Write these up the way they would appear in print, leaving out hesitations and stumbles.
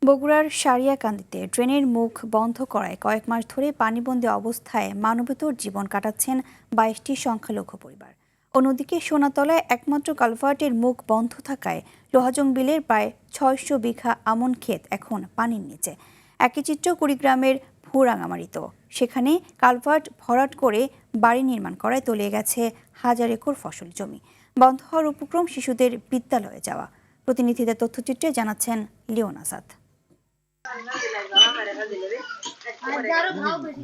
বগুড়ার সারিয়াকান্দিতে ড্রেনের মুখ বন্ধ করায় কয়েক মাস ধরে পানিবন্দী অবস্থায় মানবেতর জীবন কাটাচ্ছেন ২২টি সংখ্যালঘু পরিবার। অন্যদিকে সোনাতলায় একমাত্র কালভার্টের মুখ বন্ধ থাকায় লোহাজং বিলের প্রায় ৬০০ বিঘা আমন ক্ষেত এখন পানির নিচে। একই চিত্র কুড়িগ্রামের ভুরাঙামারিতেও। সেখানে কালভার্ট ভরাট করে বাড়ি নির্মাণ করায় তলিয়ে গেছে হাজার একর ফসল জমি। বন্ধ হওয়ার উপক্রম শিশুদের বিদ্যালয়ে যাওয়া। প্রতিনিধিদের তথ্যচিত্রে জানাচ্ছেন লিওন আজাদ।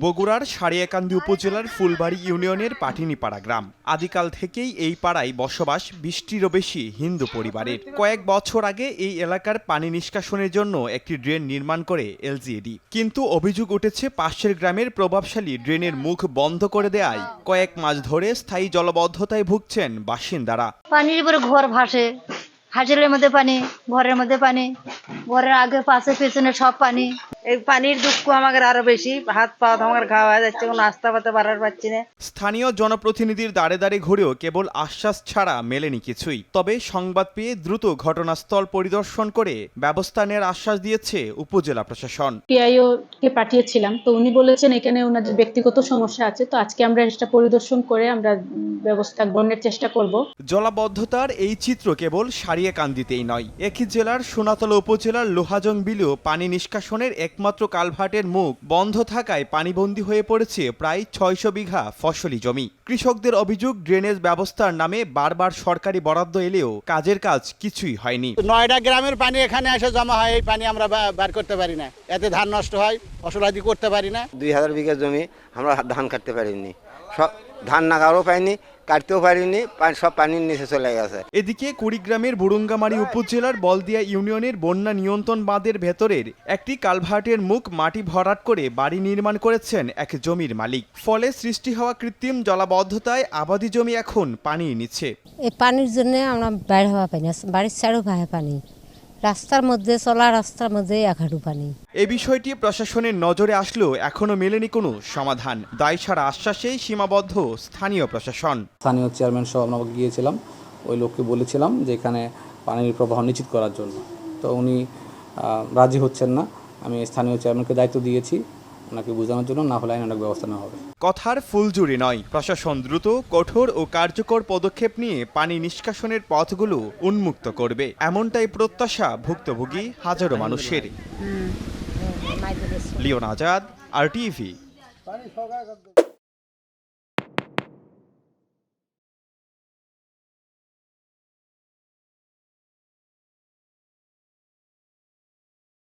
বগুড়ার সারিয়াকান্দি উপজেলার ফুলবাড়ি ইউনিয়নের পাটিনিপাড়া গ্রাম। আদিকাল থেকেই এই পাড়ায় বসবাস ২০টিরও বেশি হিন্দু পরিবারের। কয়েক বছর আগে এই এলাকার পানি নিষ্কাশনের জন্য একটি ড্রেন নির্মাণ করে এলজিইডি, কিন্তু অভিযোগ উঠেছে পাশের গ্রামের প্রভাবশালী ড্রেনের মুখ বন্ধ করে দেয়ায় কয়েক মাস ধরে স্থায়ী জলবদ্ধতায় ভুগছেন বাসিন্দারা। পানির উপরে ঘর ভাসে, হাজারের মধ্যে পানি, ঘরের মধ্যে পানি, ঘরের আগে পাশে পেছনে সব পানি। এই পানির দুঃখ আমাদের আরো বেশি, হাত পা আমার খাওয়া যাচ্ছে, কোনো নাস্তা পাতে বাড়ার পাচ্ছি না। স্থানীয় জনপ্রতিনিধির দ্বারে দ্বারে ঘুরেও কেবল আশ্বাস ছাড়া মেলেনি কিছুই। তবে সংবাদ পেয়ে দ্রুত ঘটনাস্থল পরিদর্শন করে ব্যবস্থা নেওয়ার আশ্বাস দিয়েছে উপজেলা প্রশাসন। পিআইও কে পাঠিয়েছিলাম, তো উনি বলেছেন এখানে ওনাদের ব্যক্তিগত সমস্যা আছে, তো আজকে আমরা এটা পরিদর্শন করে আমরা ব্যবস্থা গ্রহণের চেষ্টা করব। জলাবদ্ধতার এই চিত্র কেবল সারিয়াকান্দিতেই নয়, একই জেলার সোনাতলা উপজেলার লোহাজং বিলেও পানি নিষ্কাশনের একমাত্র কালভার্টের মুখ বন্ধ থাকায় পানিবন্দী হয়ে পড়েছে প্রায় ৬০০ বিঘা ফসলি জমি। কৃষকদের অভিযোগ, ড্রেনেজ ব্যবস্থার নামে বারবার সরকারি বরাদ্দ এলেও কাজের কাজ কিছুই হয়নি। ৯টা গ্রামের পানি এখানে এসে জমা হয়, এই পানি আমরা বার করতে পারি না, এতে ধান নষ্ট হয়, ফসলাদি করতে পারি না। ২০০০ বিঘা জমি আমরা ধান কাটতে পারিনি, সব ধান নাগারও পাইনি, কাটতেও পারিনি, সব পানির নিচে চলে গেছে। এদিকে কুড়িগ্রামের বুড়ুঙ্গামারী উপজেলার বলদিয়া ইউনিয়নের বন্যা নিয়ন্ত্রণ বাঁধের ভেতরের একটি কালভার্টের মুখ মাটি ভরাট করে বাড়ি নির্মাণ করেছেন এক জমির মালিক। ফলে সৃষ্টি হওয়া কৃত্রিম জলাবদ্ধতায় আবাদি জমি এখন পানির নিচে। এই পানির জন্য আমরা বাইর হওয়া পাই না, বাড়ির চারও ভাই পানি, রাস্তার মধ্যে চলা রাস্তার মধ্যে এক হাঁটু পানি। এই বিষয়টি প্রশাসনের নজরে আসলেও এখনো মেলেনি কোনো সমাধান। দায় ছাড়া আশ্বাসেই সীমাবদ্ধ স্থানীয় প্রশাসন। স্থানীয় চেয়ারম্যান সহ আমরা গিয়েছিলাম, ওই লোককে বলেছিলাম যে এখানে পানির প্রবাহ নিশ্চিত করার জন্য, তো উনি রাজি হচ্ছেন না। আমি স্থানীয় চেয়ারম্যানকে দায়িত্ব দিয়েছি ওনাকে বোঝানোর জন্য, না হলে আইনানুগ ব্যবস্থা নেওয়া হবে। কথার ফুলজুরি নয়, প্রশাসন দ্রুত কঠোর ও কার্যকর পদক্ষেপ নিয়ে পানি নিষ্কাশনের পথগুলো উন্মুক্ত করবে, এমনটাই প্রত্যাশা ভুক্তভোগী হাজারো মানুষের। Leon Azad, RTV।